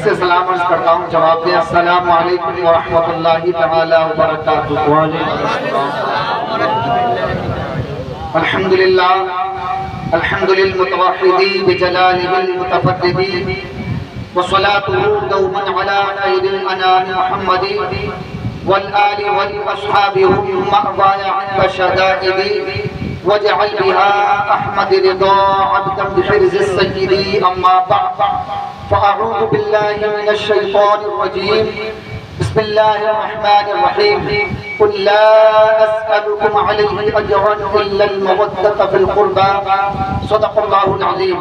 سے سلام عرض کرتا ہوں، جواب دیں السلام علیکم ورحمۃ اللہ تعالی وبرکاتہ۔ الحمدللہ الحمد للمتوحد بجلالہ المتفرد وصلاته دوما على خير الانام محمد والآل والأصحاب هم مأواي عند شدائد واجعل بها أحمد رضا عبدا بحرز السيد أما بعد فأعوذ بالله من الشيطان الرجيم بسم الله الرحمن الرحيم قل لا أسألكم عليه أجرا إلا المودة في القربى صدق الله العظيم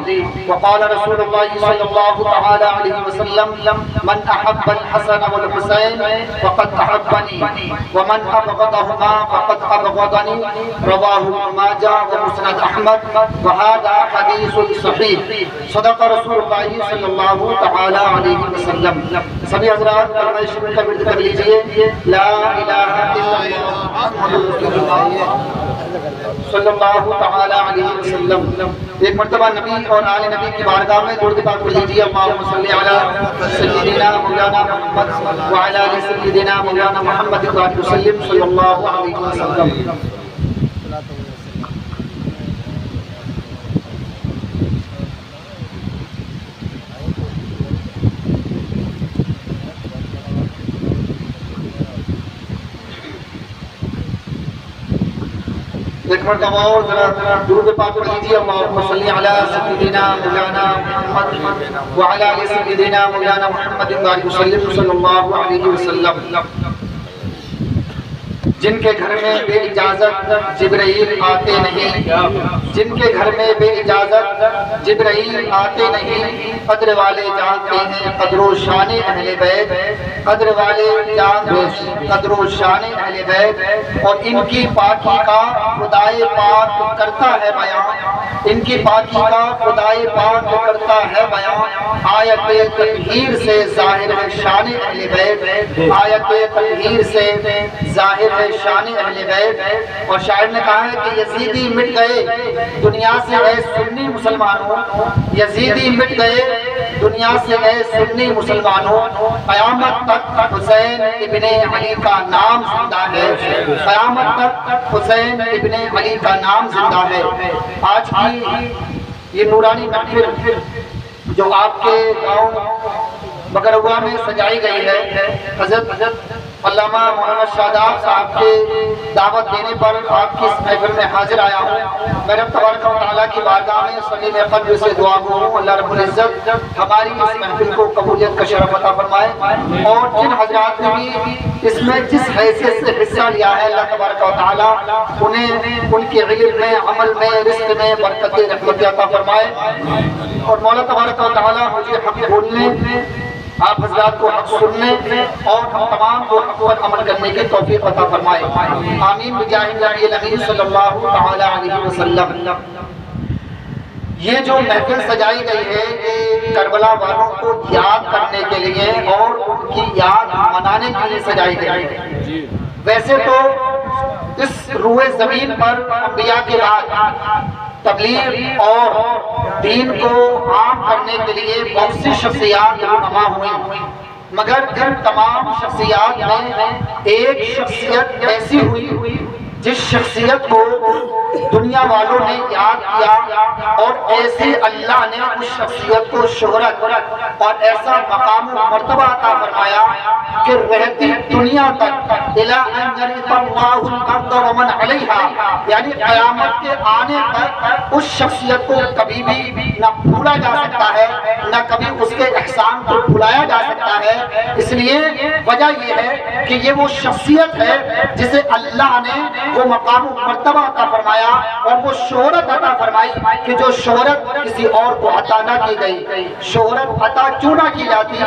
وقال رسول الله صلى الله تعالى عليه وسلم من أحب الحسن والحسين فقد أحبني ومن أبغضهما فقد أبغضني رواه ابن ماجه ومسند أحمد وهذا حديث صحيح صدق رسول الله صلى الله تعالى عليه وسلم۔ سبھی حضرات کلمہ شریف کا ورد کر لیجئے، لا الہ الا اللہ محمد رسول اللہ صلی اللہ تعالی علیہ وسلم۔ ایک مرتبہ نبی اور آل نبی کی بارگاہ میں درود پاک پڑھ لیجئے، اللہم صلی علی سیدنا مولانا محمد وعلی آل سیدنا مولانا محمد وسلم صلی اللہ علیہ وسلم۔ ایک مرتبہ اور ذرا درود پاک پڑھ لیجیے، اللہم صلی علی سیدنا مولانا محمد وعلی آل سیدنا مولانا محمد وسلم صلی اللہ علیہ وسلم۔ جن کے گھر میں بے اجازت جبرائیل آتے نہیں، جن کے گھر میں بے اجازت جبرائیل آتے نہیں، قدر والے جانتے ہیں قدر و شان اہل بیت، قدر والے جانتے ہیں قدر و شان اہل بیت، اور ان کی پاکی کا خدائے پاک کرتا ہے بیان، ان کی پاکی کا خدائے پاک کرتا ہے بیان۔ آیت تطہیر سے ظاہر ہے شان اہل بیت، آیت تطہیر سے ظاہر ہے شان اہل بیت۔ اور شاعر نے کہا ہے کہ یزیدی مٹ گئے دنیا سے اے سنی مسلمانوں، یزیدی مٹ گئے دنیا سے اے سنی مسلمانوں، قیامت تک حسین ابن علی کا نام زندہ ہے، قیامت تک حسین ابن علی کا نام زندہ ہے۔ آج کی یہ نورانی محفل جو آپ کے گاؤں بگروا میں سجائی گئی ہے، حضرت علامہ مولانا شاداب صاحب کے دعوت دینے پر آپ کی اس محفل میں حاضر آیا ہوں۔ میں رب تبارک و تعالیٰ کی بارگاہ میں سلیم قلب سے دعا گو ہوں اللہ رب العزت ہماری اس محفل کو قبولیت کا شرف عطا فرمائے، اور جن حضرات نے بھی اس میں جس حیثیت سے حصہ لیا ہے اللہ تبارک و تعالیٰ انہیں ان کے علم میں، عمل میں، رزق میں برکت رحمت عطا فرمائے، اور مولا تبارک و تعالیٰ مجھے حق بولنے، آپ حضرات کو حق سننے اور ہم تمام کو حق پر عمل کرنے کی توفیق عطا فرمائے، آمین بجاہ نبی الامین صلی اللہ تعالی علیہ وسلم۔ یہ جو محفل سجائی گئی ہے یہ کربلا والوں کو یاد کرنے کے لیے اور ان کی یاد منانے کے لیے سجائی گئی ہے۔ ویسے تو اس روئے زمین پر انبیاء کے بعد تبلیغ اور دین کو عام کرنے کے لیے بہت سی شخصیات رونما ہوئی، مگر ان تمام شخصیات میں ایک شخصیت ایسی ہوئی جس شخصیت کو دنیا والوں نے یاد کیا، اور ایسے اللہ نے اس شخصیت کو شہرت اور ایسا مقام و مرتبہ عطا فرمایا کہ رہتی دنیا تک اِلَىٰ أَن يَرِثَ اللَّهُ الْأَرْضَ وَمَنْ عَلَيْهَا، یعنی قیامت کے آنے تک اس شخصیت کو کبھی بھی نہ بھولا جا سکتا ہے، نہ کبھی اس کے احسان کو بھلایا جا سکتا ہے۔ اس لیے وجہ یہ ہے کہ یہ وہ شخصیت ہے جسے اللہ نے وہ مقام و مرتبہ عطا فرمایا اور وہ شہرت عطا فرمائی کہ جو شہرت کسی اور کو عطا نہ کی گئی۔ شہرت عطا کیوں نہ کی جاتی؟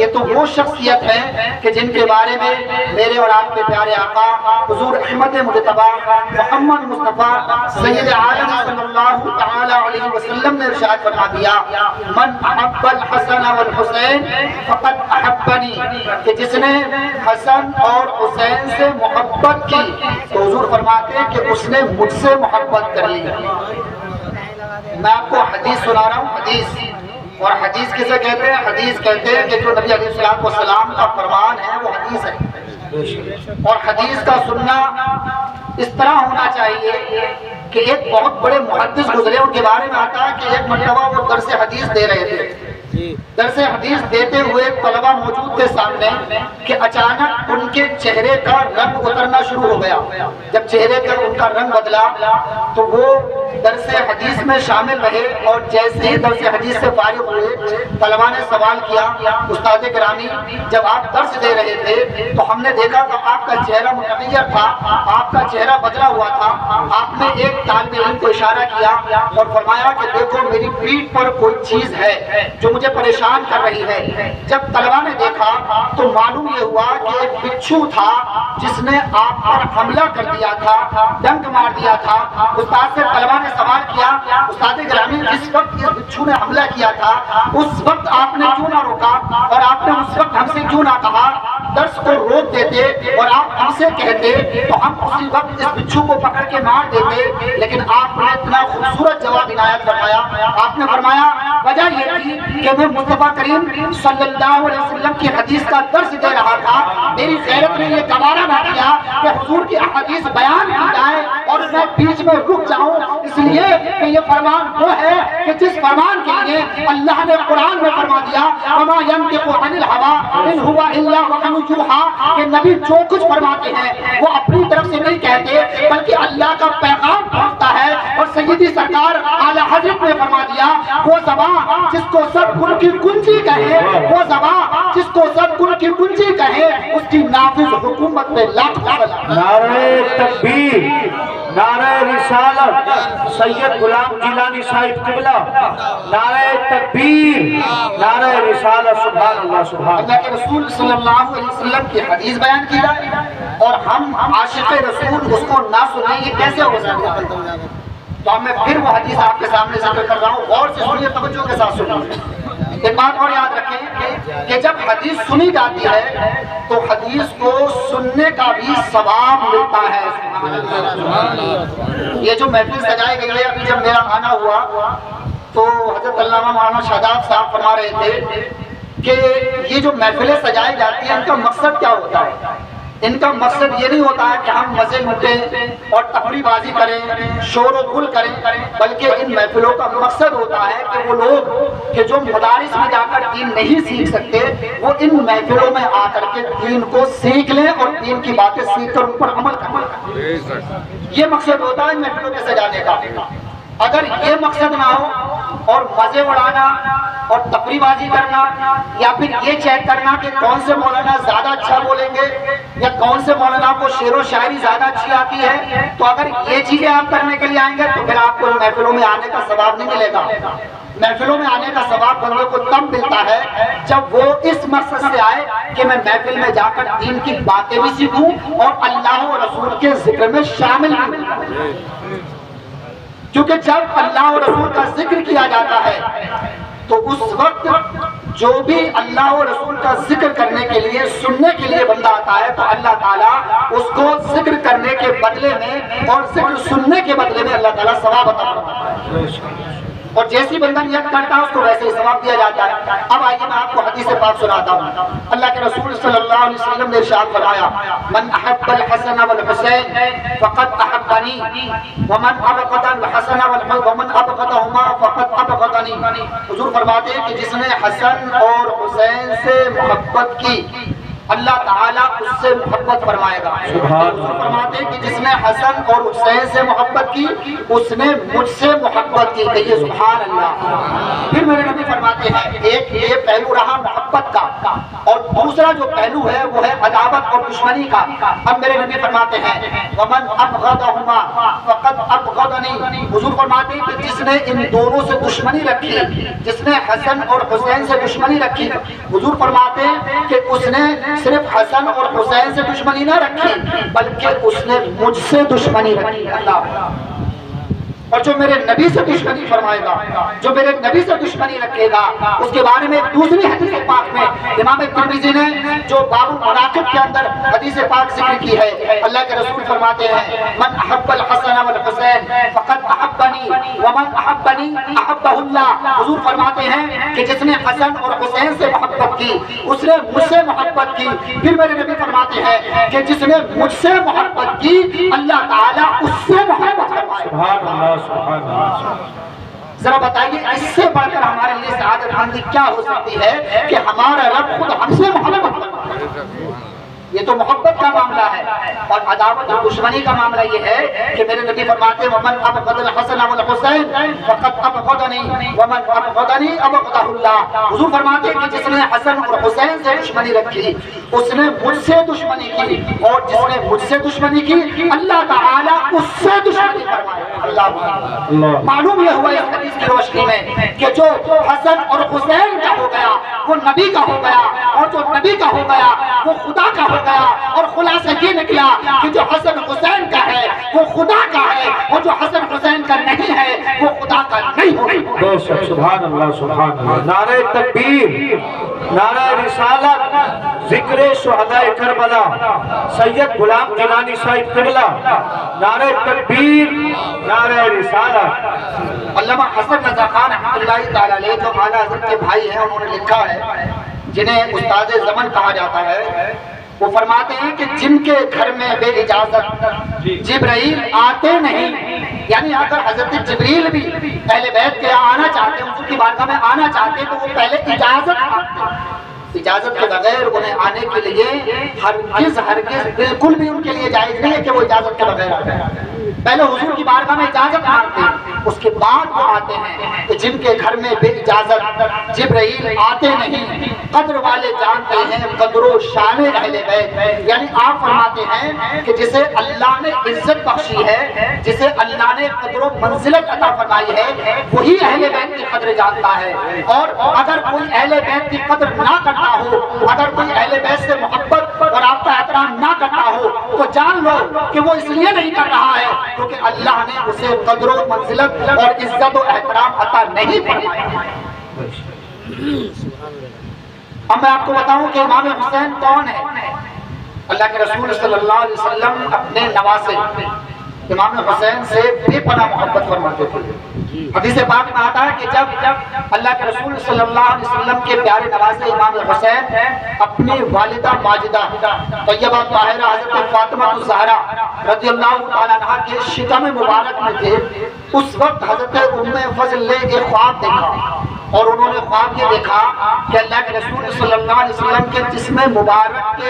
یہ تو وہ شخصیت ہے کہ جن کے بارے میں میرے اور آپ کے پیارے آقا حضور احمد مجتبی محمد مصطفیٰ سید عالم صلی اللہ تعالی علیہ وسلم نے ارشاد فرما دیا، من احب الحسن والحسین فقد احبنی، کہ جس نے حسن اور حسین سے محبت کی تو حضور فرماتے ہیں کہ اس نے مجھ سے محبت کر لی۔ میں آپ کو حدیث سنا رہا ہوں، حدیث اور حدیث کسے کہتے ہیں؟ حدیث کہتے ہیں کہ جو نبی علیہ السلام کا فرمان ہے وہ حدیث ہے، اور حدیث کا سننا اس طرح ہونا چاہیے کہ ایک بہت بڑے محدث گزرے، ان کے بارے میں آتا ہے کہ ایک مرتبہ وہ درس حدیث دے رہے تھے، درس حدیث دیتے ہوئے طلبہ موجود تھے سامنے کہ اچانک ان کے چہرے کا رنگ اترنا شروع ہو گیا۔ جب چہرے کا ان کا رنگ بدلا تو وہ درس حدیث میں شامل رہے، اور جیسے ہی درس حدیث سے فارغ ہوئے طلبہ نے سوال کیا، استاد گرامی جب آپ درس دے رہے تھے تو ہم نے دیکھا کہ آپ کا چہرہ متغیر تھا، آپ کا چہرہ بدلا ہوا تھا، آپ نے ایک طالب علم کو اشارہ کیا اور فرمایا کہ دیکھو میری پیٹھ پر کوئی چیز ہے جو مجھے پریشان کر رہی ہے۔ جب طلبہ نے دیکھا تو معلوم یہ ہوا کہ ایک بچھو تھا جس نے آپ پر حملہ کر دیا تھا، ڈنک مار دیا تھا۔ استاد سے طلبہ نے سوال کیا، استاد گرامی جس وقت یہ بچھو نے حملہ کیا تھا اس وقت آپ نے کیوں نہ روکا، اور آپ نے اس وقت ہم سے کیوں نہ کہا درس کو روک دیتے اور آپ ہم سے کہتے تو ہم اسی وقت اس بچھو کو پکڑ کے مار دیتے، لیکن آپ نے اتنا خوبصورت جواب عنایت فرمایا۔ آپ نے فرمایا وجہ یہ تھی کہ میں مصطفیٰ کریم صلی اللہ علیہ وسلم کی حدیث کا درس دے رہا تھا، میری غیرت نے یہ گوارا نہ کیا کہ حضور کی احادیث بیان کی جائے اور میں بیچ میں رک جاؤں، اس لیے کہ یہ فرمان وہ ہے کہ جس فرمان کے لیے اللہ نے قرآن میں فرما دیا وما ينطق عن الهوى ان هو الا وحی یوحی، کہ نبی جو کچھ فرماتے ہیں وہ اپنی طرف سے نہیں کہتے بلکہ اللہ کا پیغام پہنچتا ہے۔ اور سیدی سرکار اعلی حضرت نے فرما دیا وہ زبان جس کو سب گن کی کنجی کہے، وہ زبان جس کو سب گن کی کنجی کہے، اس کی نافذ حکومت میں لاکھ نعرہ تکبیر، نعرہ رسالت، سید غلام جیلانی صاحب قبلہ، نعرہ تکبیر، نعرہ رسالت، سبحان اللہ سبحان اللہ کے رسول صلی اللہ علیہ وسلم کی حدیث بیان کی جائے اور ہم عاشق رسول اس کو نہ سنیں، یہ کیسے ہو سکتا ہے؟ تو میں پھر وہ حدیث آپ کے سامنے ذکر کر رہا ہوں، غور سے سنیے، توجہ کے ساتھ سنیے۔ ایک بات اور یاد رکھیں کہ جب حدیث سنی جاتی ہے تو حدیث کو سننے کا بھی ثواب ملتا ہے۔ یہ جو محفل سجائی گئی ہے، ابھی جب میرا آنا ہوا تو حضرت علامہ مولانا شاداب صاحب فرما رہے تھے کہ یہ جو محفلیں سجائی جاتی ہیں ان کا مقصد کیا ہوتا ہے؟ ان کا مقصد یہ نہیں ہوتا ہے کہ ہم مزے لوٹیں اور تفریح بازی کریں، شور و غل کریں، بلکہ ان محفلوں کا مقصد ہوتا ہے کہ وہ لوگ کہ جو مدارس میں جا کر دین نہیں سیکھ سکتے وہ ان محفلوں میں آ کر کے دین کو سیکھ لیں اور دین کی باتیں سیکھ کر ان پر عمل کریں۔ یہ مقصد ہوتا ہے ان محفلوں کے سجانے کا۔ اگر یہ مقصد نہ ہو اور مزے اڑانا اور تفریح بازی کرنا یا پھر یہ چیک کرنا کہ کون سے مولانا زیادہ اچھا بولیں گے یا کون سے مولانا کو شعر و شاعری زیادہ اچھی آتی ہے، تو اگر یہ چیزیں آپ کرنے کے لیے آئیں گے تو پھر آپ کو محفلوں میں آنے کا ثواب نہیں ملے گا۔ محفلوں میں آنے کا ثواب بندے کو تب ملتا ہے جب وہ اس مقصد سے آئے کہ میں محفل میں جا کر دین کی باتیں بھی سیکھوں اور اللہ و رسول کے ذکر میں شامل بھی ہوں، کیونکہ جب اللہ و رسول کا ذکر کیا جاتا ہے تو اس وقت جو بھی اللہ و رسول کا ذکر کرنے کے لیے سننے کے لیے بندہ آتا ہے تو اللہ تعالیٰ اس کو ذکر کرنے کے بدلے میں اور ذکر سننے کے بدلے میں اللہ تعالیٰ ثواب عطا فرماتا ہے، اور جیسی بندہ نیت کرتا ہے اس کو ویسے ہی ثواب دیا جاتا ہے۔ اب آئیے میں آپ کو حدیث پاک سناتا ہوں۔ اللہ کے رسول صلی اللہ علیہ وسلم نے ارشاد فرمایا من احب الحسن والحسین فقد احبنی ومن ابغض الحسن ومن ابغضهما فقد ابغضنی۔ حضور فرماتے ہیں کہ جس نے حسن اور حسین سے محبت کی اللہ تعالیٰ اس سے محبت فرمائے گا۔ حضور فرماتے ہیں کہ جس نے حسن اور حسین سے محبت کی اس نے مجھ سے محبت کی، کہیے سبحان اللہ۔ پھر میرے نبی فرماتے ہیں ایک یہ پہلو رہا محبت کا، اور دوسرا جو پہلو ہے وہ ہے عداوت اور دشمنی کا۔ اب میرے نبی فرماتے ہیں ومن ابغضهما فقد ابغضنی۔ حضور فرماتے ہیں کہ جس نے ان دونوں سے دشمنی رکھی، جس نے حسن اور حسین سے دشمنی رکھی، حضور فرماتے ہیں کہ اس نے صرف حسن اور حسین سے دشمنی نہ رکھی بلکہ اس نے مجھ سے دشمنی رکھی۔ اللہ، اور جو میرے نبی سے دشمنی فرمائے گا، جو میرے نبی سے دشمنی رکھے گا، اس کے بارے میں دوسری حدیث پاک میں امام ترمذی نے جو باب المناقب کے اندر حدیث پاک ذکر کی ہے، اللہ کے رسول فرماتے ہیں من احب الحسن والحسین فقد احب احبنی ومن احبنی احبہ اللہ. حضور فرماتے ہیں کہ جس نے حسن اور حسین سے محبت کی اس نے مجھ سے محبت کی. پھر میرے نبی فرماتے ہیں کہ جس نے مجھ سے محبت کی اللہ تعالیٰ اس سے محبت فرمائے. سبحان اللہ سبحان اللہ. ذرا بتائیے اس سے بڑھ کر ہمارے لیے سعادت مندی کیا ہو سکتی ہے کہ ہمارا رب خود ہم سے محبت کرتا ہے. یہ تو محبت کا معاملہ ہے. اور عداوت اور دشمنی کا معاملہ یہ ہے کہ میرے نبی فرماتے ہیں ومن ابغض الحسن والحسین فقد ابغضنی ومن ابغضنی ابغضہ اللہ. حضور فرماتے ہیں کہ جس نے حسن اور حسین سے دشمنی رکھی اس نے مجھ سے دشمنی کی اور جس نے مجھ سے دشمنی کی اللہ تعالیٰ اس سے دشمنی فرمائے. اللہ معلوم یہ ہوا اس حدیث کی روشنی میں کہ جو حسن اور حسین کا ہو گیا وہ نبی کا ہو گیا اور جو نبی کا ہو گیا وہ خدا کا ہو گیا. اور خلاصہ یہ نکلا کہ جو حسن حسین کا ہے وہ خدا کا ہے اور جو حسن حسین کا نہیں ہے وہ خدا کا نہیں ہوگا. بے شک سبحان اللہ سبحان اللہ. نعرہ تکبیر، نعرہ رسالت، ذکر شہداء کربلا سید غلام جیلانی صاحب قبلہ. نعرہ تکبیر، نعرہ رسالت. علامہ حسن رضا خان رحمۃ اللہ تعالی علیہ جو اعلیٰ حضرت کے بھائی ہیں انہوں نے لکھا ہے جنہیں استاد زمن کہا جاتا ہے. وہ فرماتے ہیں کہ جن کے گھر میں بے اجازت جبرائیل آتے نہیں، یعنی اگر حضرت جبریل بھی اہل بیت کے آنا چاہتے ہیں حضور کی بارگاہ میں آنا چاہتے ہیں تو وہ پہلے اجازت مانگتے. اجازت کے بغیر انہیں آنے کے لیے ہرگز بالکل بھی ان کے لیے جائز نہیں ہے کہ وہ اجازت کے بغیر آتے ہیں. پہلے حضور کی بارگاہ میں اجازت مانگتے ہیں اس کے بعد وہ آتے ہیں. کہ جن کے گھر میں بے اجازت جبرائیل آتے نہیں قدر والے جانتے ہیں قدر و شان اہل بیت. یعنی آپ فرماتے ہیں کہ جسے اللہ نے عزت بخشی ہے، جسے اللہ نے قدر و منزلت عطا فرمائی ہے وہی اہل بیت کی قدر جانتا ہے. اور اگر کوئی اہل بیت کی قدر نہ کرتا ہو، اگر کوئی اہل بیت سے محبت اور آپ کا احترام نہ کرتا ہو تو جان لو کہ وہ اس لیے نہیں کر رہا ہے کیونکہ اللہ نے اسے قدر و منزلت اور عزت و احترام عطا نہیں فرمایا. اب میں آپ کو بتاؤں کہ امام حسین کون ہے. اللہ کے رسول صلی اللہ علیہ وسلم اپنے نواسے امام حسین سے بے پناہ محبت فرماتے تھے. حدیث پاک میں آتا ہے کہ جب اللہ کے رسول صلی اللہ علیہ وسلم کے پیارے نواسے امام حسین اپنی والدہ ماجدہ طیبہ طاہرہ حضرت فاطمہ الزہرا رضی اللہ تعالیٰ عنہا کے شکم مبارک میں تھے اس وقت حضرت ام فضل نے ایک خواب دیکھا اور انہوں نے خواب یہ دیکھا کہ اللہ کے رسول صلی اللہ علیہ وسلم کے جسم مبارک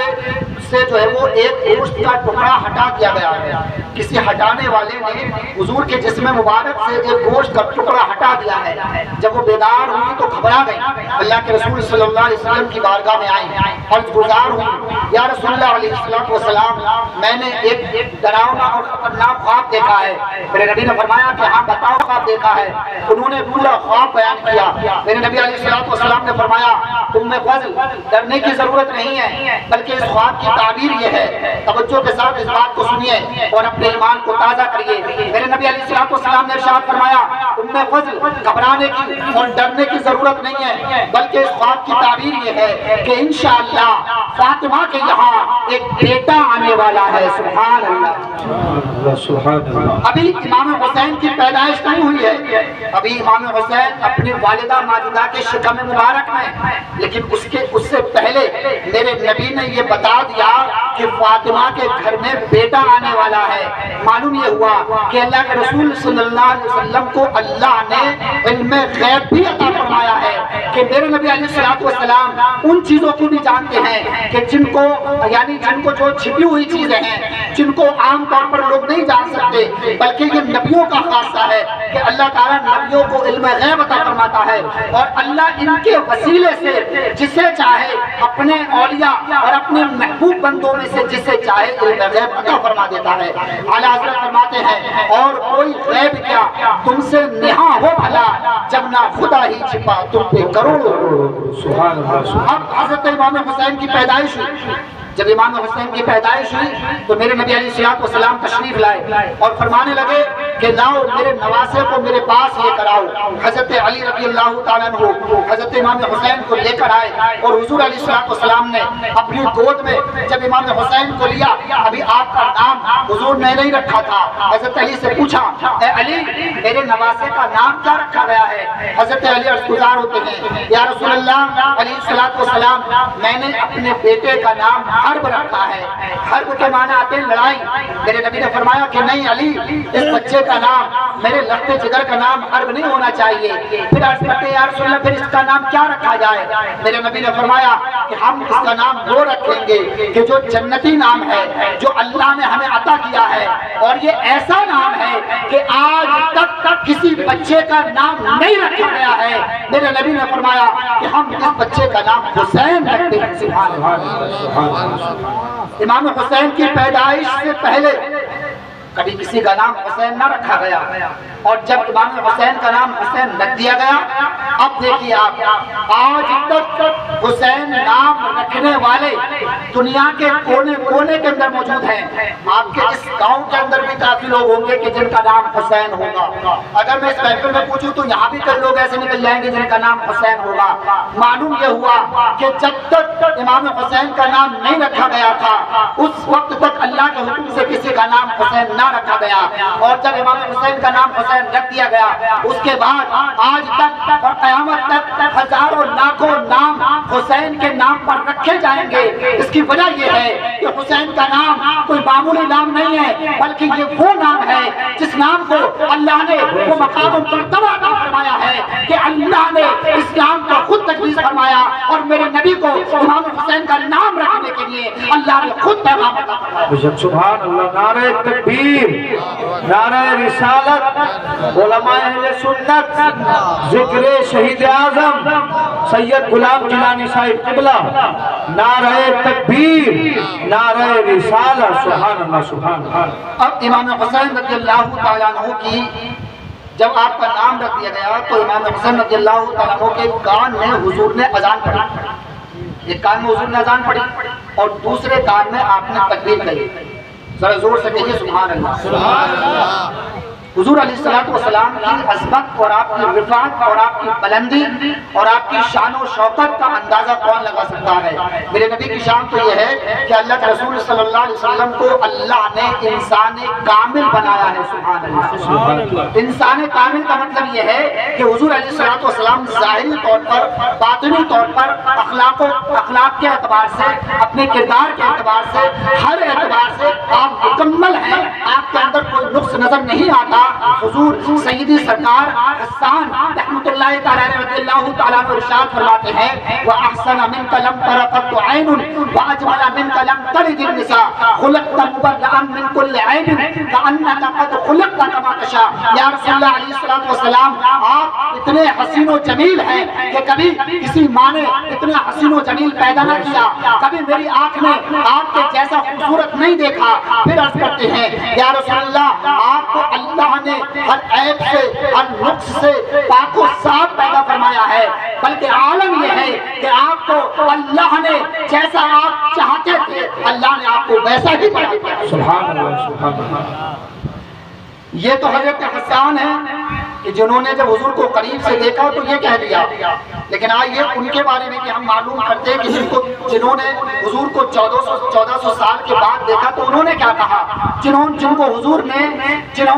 سے جو ہے وہ ایک گوشت کا ٹکڑا ہٹا دیا گیا ہے. کسی ہٹانے والے نے حضور کے جسم مبارک سے ایک گوشت کا ٹکڑا ہٹا دیا ہے. جب وہ بیدار ہوئی تو گھبرا گئی، اللہ کے رسول صلی اللہ علیہ وسلم کی بارگاہ میں آئی، عرض گزار ہوئی یا رسول اللہ علیہ السلام میں نے ایک ڈراؤنا اور خطرناک خواب دیکھا ہے. میرے نبی نے فرمایا کہ ہاں بتاؤ خواب دیکھا ہے. انہوں نے پورا خواب بیان کیا. میرے نبی علیہ السلام نے فرمایا تم میں فضل ڈرنے کی ضرورت نہیں ہے بلکہ اس خواب کی تعبیر یہ ہے. توجہ کے ساتھ اس بات کو سنیے اور اپنے ایمان کو تازہ کریے. میرے نبی علیہ السلام نے ارشاد فرمایا تم میں فضل گھبرانے کی اور ڈرنے کی ضرورت نہیں ہے بلکہ اس خواب کی تعبیر یہ ہے کہ انشاءاللہ فاطمہ کے یہاں ایک بیٹا آنے والا ہے. سبحان اللہ سبحان اللہ. ابھی امام حسین کی پیدائش نہیں ہوئی ہے، ابھی امام حسین اپنی والدہ ماجدہ کے شکم مبارک میں، لیکن اس سے پہلے میرے نبی نے یہ بتا دیا کہ فاطمہ کے گھر میں بیٹا آنے والا ہے. معلوم یہ ہوا کہ اللہ کے رسول صلی اللہ علیہ وسلم کو اللہ نے علم غیب بھی عطا فرمایا ہے کہ میرے نبی علیہ السلام ان چیزوں کو بھی جانتے ہیں کہ جن کو جو چھپی ہوئی چیزیں ہیں جن کو عام طور پر لوگ نہیں جان سکتے بلکہ یہ نبیوں کا خاصہ ہے کہ اللہ تعالیٰ نبیوں کو علم غیب عطا فرماتا ہے اور اللہ ان کے وسیلے سے جسے چاہے اپنے اولیاء اور اپنے محبوب بندوں میں سے جسے چاہے علم غیب عطا فرما دیتا ہے. اعلیٰ حضرت فرماتے ہیں اور کوئی غیب کیا تم سے نہاں ہو بھلا جب نہ خدا ہی چھپا تم پہ کروڑوں. سبحان اللہ. اب حضرت امام حسین کی پیدائش ہوئی. جب امام حسین کی پیدائش ہوئی تو میرے نبی علیہ السلام تشریف لائے اور فرمانے لگے کہ لاؤ میرے نواسے کو میرے پاس لے کر آؤ۔ حضرت علی رضی اللہ تعالیٰ عنہ حضرت امام حسین کو لے کر آئے اور حضور علیہ السلام نے اپنی گود میں جب امام حسین کو لیا، ابھی آپ کا نام حضور نے نہیں رکھا تھا، حضرت علی سے پوچھا اے علی میرے نواسے کا نام کیا رکھا گیا ہے؟ حضرت علی عرض گزار ہوتے ہیں یا رسول اللہ علیہ السلام میں نے اپنے بیٹے کا نام حرب رکھا ہے۔ حرب کے معنی آتے ہیں لڑائی۔ میرے نبی نے فرمایا کہ نہیں علی، اس بچے کا نام، میرے لختے جگر کا نام حرب نہیں ہونا چاہیے۔ پھر عرض کرتے ہیں یا رسول اللہ پھر اس کا نام کیا رکھا جائے؟ میرے نبی نے فرمایا کہ ہم اس کا نام وہ رکھیں گے کہ جو جنتی نام ہے، جو اللہ نے ہمیں عطا کیا ہے، اور یہ ایسا نام ہے کہ آج تک کسی بچے کا نام نہیں رکھا گیا ہے۔ میرے نبی نے فرمایا کہ ہم اس بچے کا نام حسین رکھتے ہیں۔ سبحان اللہ۔ امام حسین کی پیدائش سے پہلے کبھی کسی کا نام حسین نہ رکھا گیا، اور جب امام حسین کا نام حسین رکھ دیا گیا، اب دیکھیے آپ آج تک حسین نام رکھنے والے دنیا کے کونے کونے کے اندر موجود ہیں۔ آپ کے اس گاؤں کے اندر بھی کافی لوگ ہوں گے کہ جن کا نام حسین ہوگا۔ اگر میں اس محفل میں پوچھوں تو یہاں بھی کئی لوگ ایسے نکل جائیں گے جن کا نام حسین ہوگا۔ معلوم یہ ہوا کہ جب تک امام حسین کا نام نہیں رکھا گیا تھا، اس وقت تک اللہ کے حکم سے کسی کا نام حسین نہ رکھا گیا، اور جب امام حسین کا نام حسین رکھ دیا گیا، اس کے بعد آج تک اور قیامت تک ہزاروں لاکھوں نام حسین کے نام پر رکھے جائیں گے۔ اس کی وجہ یہ ہے کہ حسین کا نام کوئی معمولی نام نہیں ہے، بلکہ یہ وہ نام ہے جس نام کو اللہ نے وہ مقام و مرتبہ عطا فرمایا ہے کہ اللہ نے اس نام کو خود تجویز فرمایا، اور میرے نبی کو امام حسین کا نام رکھنے کے لیے اللہ نے خود پیغام عطا فرمایا۔ سبحان اللہ۔ نعرہ تکبیر، نعرہ رسالت، علماء اہل سنت، ذکر شہید اعظم سید غلام جیلانی صاحب قبلہ، نعرہ تکبیر، نعرہ رسالت۔ سبحان اللہ سبحان اللہ۔ اب امام حسین رضی اللہ تعالیٰ عنہ کی جب آپ کا نام رکھ دیا گیا تو امام حسین رضی اللہ تعالیٰ عنہ کے کان میں حضور نے اذان پڑھی، ایک کان میں حضور نے اذان پڑھی اور دوسرے کان میں آپ نے تکبیر کہی۔ ذرا زور سے کہیے سبحان اللہ۔ سبحان اللہ۔ حضور علیہ السلام کی عظمت اور آپ کی رفعت اور آپ کی بلندی اور آپ کی شان و شوکت کا اندازہ کون لگا سکتا ہے؟ میرے نبی کی شان تو یہ ہے کہ اللہ کے رسول صلی اللہ علیہ وسلم کو اللہ نے انسان کامل بنایا ہے۔ سبحان اللہ۔ انسان کامل کا مطلب یہ ہے کہ حضور علیہ السلام ظاہری طور پر، باطنی طور پر، اخلاق کے اعتبار سے، اپنے کردار کے اعتبار سے، ہر اعتبار سے آپ مکمل ہیں، آپ کے اندر کوئی نقص نظر نہیں آتا۔ حضور سیدی سرکار حسان رحمت اللہ تعالیٰ رضی اللہ تعالیٰ عنہ ارشاد فرماتے ہیں وَأَحْسَنَ مِنْكَ لَمْ تَرَ قَطُّ عَيْنٌ وَأَجْمَلَ مِنْكَ لَمْ تَلِدِ النِّسَاءُ خُلِقْتَ مُبَرَّأً مِنْ كُلِّ عَيْبٍ كَأَنَّكَ قَدْ خُلِقْتَ كَمَا تَشَاءُ۔ یا رسول اللہ علیہ السلام آپ اتنے حسین و جمیل ہیں کہ کبھی کسی ماں نے اتنا حسین و جمیل پیدا نہ کیا، کبھی میری آنکھ نے آپ کے جیسا خوبصورت نہیں دیکھا۔ پھر عرض کرتے ہیں یا رسول اللہ آپ کو اللہ نے ہر عیب سے، ہر نقص سے پاک و صاف پیدا فرمایا ہے، بلکہ عالم یہ ہے کہ آپ کو اللہ نے جیسا آپ چاہتے تھے اللہ نے آپ کو ویسا ہی بنا۔ سبحان اللہ سبحان اللہ۔ یہ تو حضرت حسان ہیں کہ جنہوں نے جب حضور کو قریب سے دیکھا تو یہ کہہ دیا، لیکن آئیے ان کے بارے میں کہ ہم معلوم کرتے ہیں کہ جنہوں نے حضور کو 1400 سال کے بعد دیکھا تو انہوں نے کیا کہا۔ جنہوں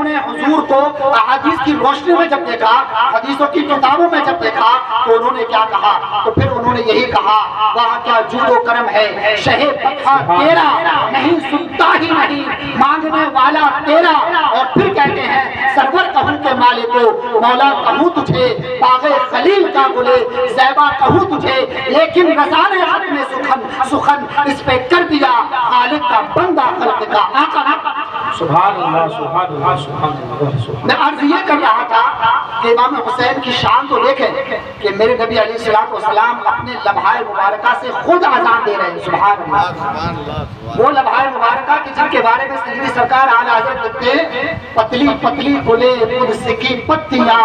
نے حضور کو احادیث کی روشنی میں جب دیکھا، حدیثوں کی کتابوں میں جب دیکھا تو انہوں نے کیا کہا، تو پھر انہوں نے یہی کہا وہاں کیا جود و کرم ہے، شہ پتھا تیرا نہیں سنتا ہی نہیں مانگنے والا تیرا۔ اور پھر کہتے ہیں سرور کہوں کے مالکو مولا کہوں تجھے، باغ خلیل کا گلے زیبا کہوں تجھے، لیکن رسالے حق میں سخن اس پہ کر دیا خالق کا بندہ خلق کا آقا۔ سبحان اللہ سبحان اللہ سبحان اللہ۔ میں عرض یہ کر رہا تھا کہ امام حسین کی شان تو دیکھیں کہ میرے نبی علیہ السلام اپنے لمحہ مبارکہ سے خود اذان دے رہے ہیں۔ سبحان اللہ۔ وہ لمحہ مبارکہ کہ جن کے بارے میں سیدی سرکار اعلیٰ حضرت لکھتے ہیں پتلی پتلی گلے قدس کی پتیاں،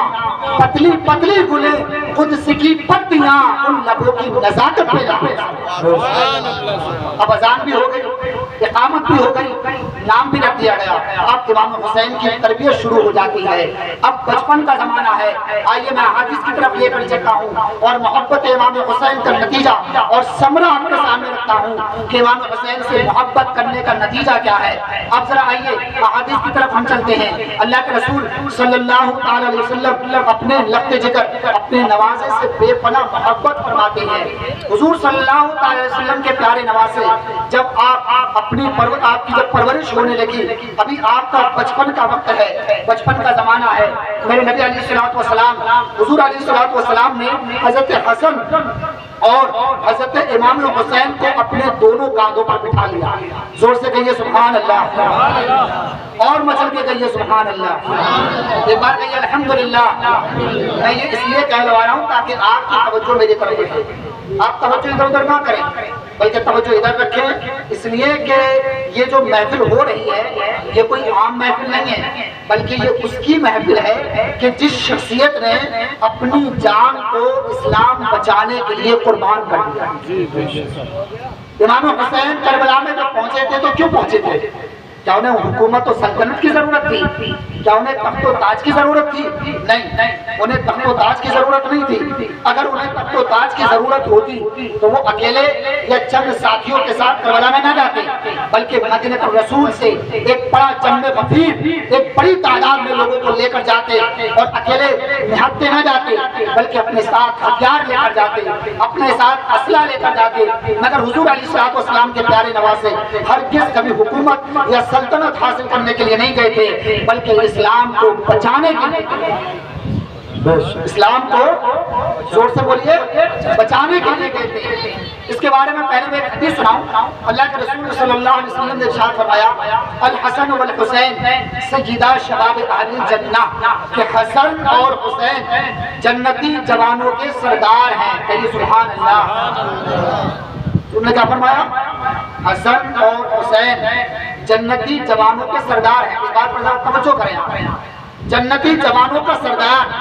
پتلی پتلی گلے قدس کی پتیاں ان لبوں کی نزاکت میں لاتے ہیں۔ اب اذان بھی ہو گئی، اقامت بھی ہو گئی، نام بھی رکھ دیا گیا۔ گیا، اب امام حسین کی تربیت شروع ہو جاتی ہے۔ اب بچپن کا زمانہ ہے، آئیے میں حدیث کی طرف لے کر چلتا ہوں اور محبت امام حسین کا نتیجہ اور ثمرہ آپ کے سامنے رکھتا ہوں کہ امام حسین سے محبت کرنے کا نتیجہ کیا ہے۔ اب ذرا آئیے احادیث کی طرف ہم چلتے ہیں۔ اللہ کے رسول صلی اللہ تعالی علیہ وسلم اپنے لفظ جگر اپنے نوازے سے بے پناہ محبت فرماتے ہیں۔ حضور صلی اللہ تعالی علیہ وسلم کے پیارے نوازے، جب آپ کی جب پرورش ہونے لگی، ابھی آپ کا بچپن کا وقت ہے، بچپن کا زمانہ ہے، میرے نبی علیہ الصلوۃ والسلام، حضور علیہ الصلوۃ والسلام نے حضرت حسن اور حضرت امام حسین کو اپنے دونوں کاندھوں پر بٹھا لیا۔ زور سے کہیے سبحان اللہ، اور مچل کے کہیے سبحان اللہ، ایک بار کہیے الحمدللہ۔ میں یہ اس لیے کہلوا رہا ہوں تاکہ آپ کی توجہ میری طرف رہے، آپ توجہ ادھر ادھر نہ کریں بلکہ توجہ ادھر رکھیں، اس لیے کہ یہ جو محفل ہو رہی ہے یہ کوئی عام محفل نہیں ہے، بلکہ یہ اس کی محفل ہے کہ جس شخصیت نے اپنی جان کو اسلام بچانے کے لیے قربان کر دیا۔ امام حسین کربلا میں جب پہنچے تھے تو کیوں پہنچے تھے؟ کیا انہیں حکومت و سلطنت کی ضرورت تھی؟ کیا انہیں تخت و تاج کی ضرورت تھی؟ نہیں، انہیں تخت و تاج کی ضرورت نہیں تھی۔ اگر انہیں تخت و تاج کی ضرورت ہوتی تو وہ اکیلے یا چند ساتھیوں کے ساتھ کربلا میں نہ جاتے، بلکہ مدینہ الرسول سے ایک بڑا جمع غفیر، ایک بڑی تعداد میں لوگوں کو لے کر جاتے اور اکیلے نہتے نہ جاتے، بلکہ اپنے ساتھ ہتھیار لے کر جاتے، اپنے ساتھ اسلحہ لے کر جاتے۔ مگر حضور علیہ السلام کے پیارے نواسے ہرگز کبھی حکومت یا سلطنت حاصل کرنے کے لیے نہیں گئے تھے، بلکہ اسلام کو بچانے کے لیے، اسلام کو زور سے بولیے بچانے کے لیے گئے تھے۔ اس کے بارے میں پہلے میں ایک حدیث سناؤں۔ اللہ کے رسول صلی اللہ علیہ وسلم نے ارشاد فرمایا الحسن والحسین سیدہ شباب اہل الجنہ، کہ حسن اور حسین جنتی جوانوں کے سردار ہیں۔ کہیے سبحان اللہ۔ تم نے کیا فرمایا؟ حسن اور حسین جنتی جوانوں کے سردار ہیں۔ اس بات پر توجہ کریں آپ، جنتی جوانوں کا سردار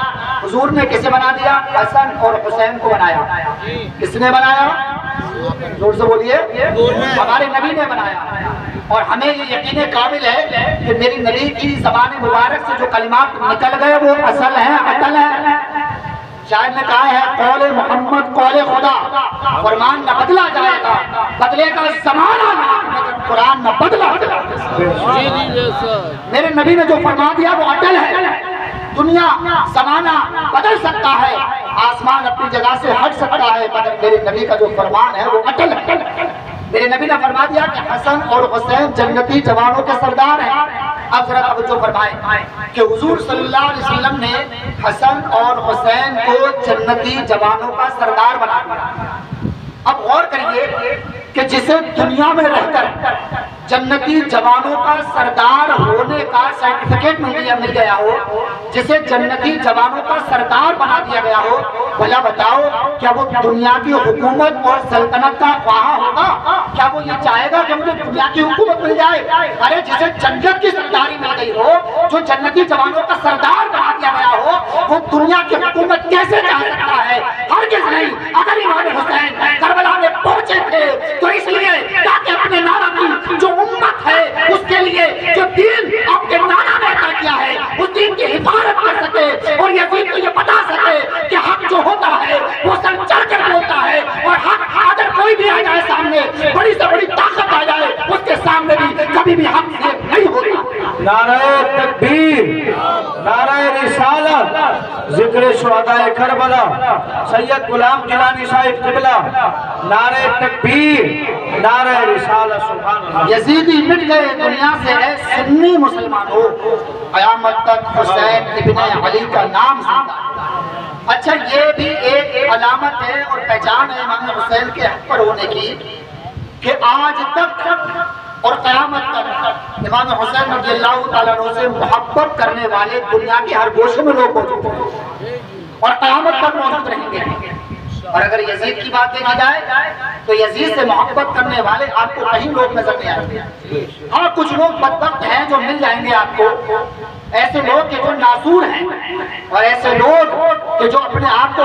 حضور نے کسے بنا دیا؟ حسن اور حسین کو بنایا۔ کس نے بنایا؟ زور سے بولیے، ہمارے نبی نے بنایا۔ اور ہمیں یہ یقین کامل ہے کہ میری نبی کی زبان مبارک سے جو کلمات نکل گئے وہ اصل ہیں، اٹل ہیں۔ شاعر نے کہا ہے قول محمد قول خدا، فرمان نہ بدلا جائے گا، بدلے گا زمانہ مگر قرآن نہ بدلا جائے گا۔ میرے نبی نے جو فرما دیا وہ اٹل ہے۔ دنیا زمانہ بدل سکتا ہے، آسمان اپنی جگہ سے ہٹ سکتا ہے، مگر میرے نبی کا جو فرمان ہے وہ اٹل ہے۔ میرے نبی نے فرما دیا کہ حسن اور حسین جنتی جوانوں کے سردار ہیں۔ اب ذرا توجہ فرمائیں کہ حضور صلی اللہ علیہ وسلم نے حسن اور حسین کو جنتی جوانوں کا سردار بنا دیا۔ اب غور کریے کہ جسے دنیا میں رہ کر جنتی جوانوں کا سردار ہونے کا سرٹیفکیٹ مل گیا ہو، جسے جنتی جوانوں کا سردار بنا دیا گیا ہو، بھلا بتاؤ کیا وہ دنیا کی حکومت اور سلطنت کا خواہاں ہوگا؟ کیا وہ یہ چاہے گا کہ مجھے دنیا کی حکومت مل جائے؟ ارے جسے جنت کی سرداری مل گئی ہو، جو جنتی جوانوں کا سردار بنا دیا گیا ہو، وہ دنیا کی حکومت کیسے چاہ سکتا ہے؟ ہرگز نہیں۔ اگر امام حسین کربلا میں پہنچے تھے تو اس لیے تاکہ اپنے نانا کی جو امت ہے اس کے لیے جو دین آپ کے نانا نے عطا کیا ہے اس دین کی حفاظت کر سکے، اور یزید کو یہ بتا سکے کہ حق جو ہوتا ہے وہ سر چڑھ کر بولتا ہے، اور حق اگر کوئی بھی آ جائے سامنے، بڑی سے بڑی طاقت آ جائے، اس کے سامنے بھی کبھی بھی حق سے نہیں ہوتا۔ نعرہ تکبیر، نعرہ رسالت، ذکر شہدائے کربلا، سید غلام گیلانی صاحب قبلہ، نعرہ تکبیر، نعرہ رسالت، سبحان اللہ۔ یزیدی مٹ گئے دنیا سے ہے سنی مسلمان ہو، قیامت تک حسین ابن علی کا نام زندہ۔ اچھا یہ بھی ایک علامت ہے اور پہچان ہے امام حسین کے حق پر ہونے کی کہ آج تک اور قیامت تک امام حسین رضی اللہ تعالیٰ عنہ سے محبت کرنے والے دنیا کے ہر گوشے میں لوگ موجود ہیں اور قیامت تک موجود رہیں گے۔ اور اگر یزید کی بات دیکھی جائے تو یزید سے محبت کرنے والے آپ کو کہیں لوگ نظر نہیں آئیں گے۔ ہاں کچھ لوگ بدبخت ہیں جو مل جائیں گے آپ کو، ایسے لوگ کہ جو ناصور ہیں، اور ایسے لوگ کہ جو اپنے آپ کو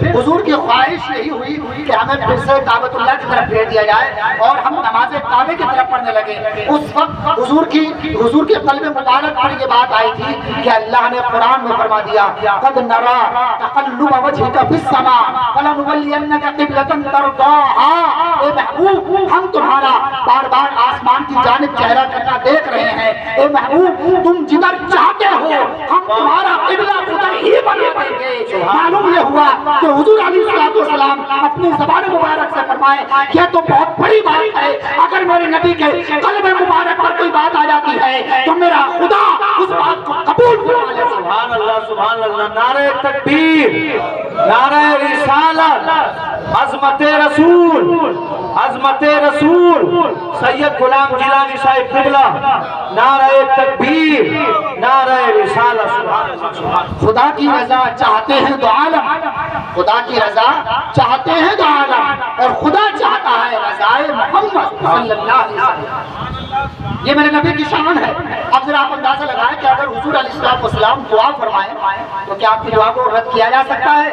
پھر حضور کی خواہش یہی ہوئی کہ ہمیں پھر سے کعبۃ اللہ کی طرف بھیج دیا جائے اور ہم نماز کعبے کی طرف پڑھنے لگے۔ اس وقت حضور کے قلب مبارک پر یہ بات آئی تھی کہ اللہ نے قرآن میں فرما دیا قد نرا تقلب وجهك في السماء فلنولينك قبلة ترضاها، اے محبوب ہم تمہارا بار بار آسمان کی جانب چہرہ کرنا دیکھ رہے ہیں، اے محبوب تم جدھر چاہتے ہو ہم تمہارا قبلہ ادھر ہی بنا دیں گے۔ معلوم یہ ہوا کہ حضور علیہ السلام اپنی زبان مبارک سے فرمائے یہ تو بہت بڑی بات ہے، اگر میرے نبی کے قلب مبارک پر کوئی بات آ جاتی ہے تو میرا خدا اس بات کو قبول فرما لے۔ سبحان اللہ سبحان اللہ، نعرہ تکبیر، نعرہ رسالت، عظمت رسول، عظمت رسول سید غلام جیلانی صاحب قبلہ، نعرہ تکبیر، نعرہ رسالت۔ سبحان اللہ سبحان اللہ۔ خدا کی رضا چاہتے ہیں تو عالم، خدا کی رضا چاہتے ہیں تو عالم، اور خدا چاہتا ہے رضائے محمد صلی اللہ علیہ وسلم۔ یہ میرے نبی کی شان ہے۔ اب ذرا آپ اندازہ لگائیں کہ اگر حضور علیہ السلام دعا فرمائیں تو کیا آپ کی دعا کو رد کیا جا سکتا ہے؟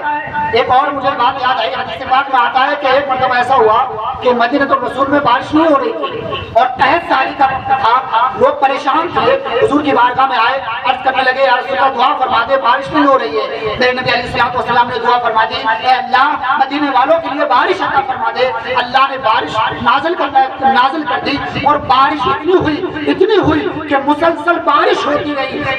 ایک اور مجھے بات یاد آئی، حدیث پاک میں آتا ہے کہ ایک مرتبہ ایسا ہوا کہ مدینہ الرسول میں بارش نہیں ہو رہی تھی اور قحط سالی کا وقت تھا، لوگ پریشان تھے، حضور کی بارگاہ میں آئے، عرض کرنے لگے یا رسول اللہ دعا فرما دے بارش نہیں ہو رہی ہے۔ میرے نبی علیہ السلام نے دعا فرما دی، اے اللہ مدینے والوں کے لیے بارش عطا فرما دے۔ اللہ نے بارش نازل کر دی اور بارش اتنی ہوئی کہ مسلسل بارش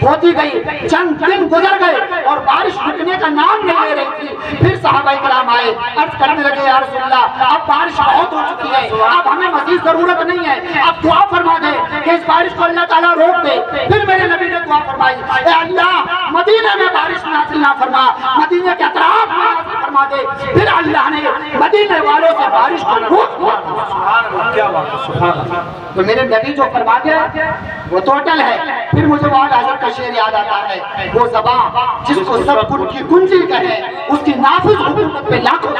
ہوتی گئی، چند دن گزر گئے اور بارش رکنے کا نام نہیں لے رہی تھی۔ پھر صحابہ کرام آئے، عرض کرنے لگے یا رسول اللہ اب بارش بہت ہو چکی ہے، اب ہمیں مزید ضرورت نہیں ہے، اب دعا فرما دے کہ اس بارش کو اللہ تعالیٰ روک دے۔ پھر میرے نبی نے دعا فرمائی، اے اللہ مدینہ میں بارش نازل نہ فرما، مدینہ کے اطراف میں نازل فرما دے۔ پھر اللہ نے مدینہ والوں سے بارش کو روک دیا۔ سبحان اللہ، کیا بات ہے، سبحان اللہ۔ تو میرے نبی جو فرماتے ہیں وہ ٹوٹل ہے۔ پھر مجھے وہاں حضرت کا شعر یاد آتا ہے، وہ زبان جس کو سب کن کی کنجی کہے اس کی نافذ حکومت پہ لاکھوں۔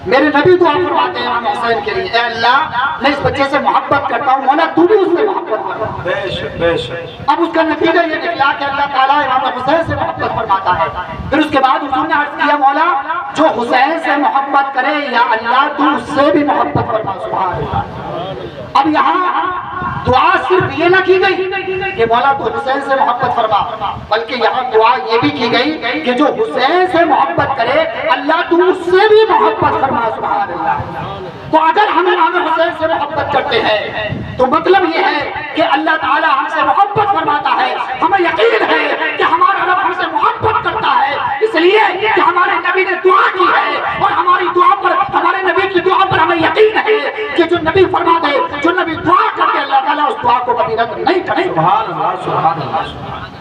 میرے نبی دعا فرماتے ہیں امام حسین کے لیے، اے اللہ میں اس بچے سے محبت کرتا ہوں، مولا تو بھی اس سے محبت کر۔ بے شک بے شک۔ اب اس کا نتیجہ یہ نکلا کہ اللہ تعالیٰ امام حسین سے محبت فرماتا ہے۔ پھر اس کے بعد حضور نے عرض کیا مولا جو حسین سے محبت کرے یا اللہ تو اس سے بھی محبت فرما۔ سبحان اللہ۔ اب یہاں دعا صرف یہ نہ کی گئی کہ مولا تو حسین سے محبت فرما، بلکہ یہاں دعا یہ بھی کی گئی کہ جو حسین سے محبت کرے اللہ تو اس سے بھی محبت فرما۔ سبحان اللہ۔ تو اگر ہم امام حسین سے محبت کرتے ہیں تو مطلب یہ ہے کہ اللہ تعالیٰ ہم سے محبت فرماتا ہے۔ ہمیں یقین ہے کہ ہمارا رب ہم سے محبت کرتا ہے، اس لیے کہ ہمارے نبی نے دعا کی ہے اور ہماری دعا پر، ہمارے نبی کی دعا پر ہمیں یقین ہے کہ جو نبی فرما دے، جو نبی دعا کرتے اللہ تعالیٰ اس دعا کو کبھی رد نہیں کرے۔ سبحان اللہ سبحان اللہ۔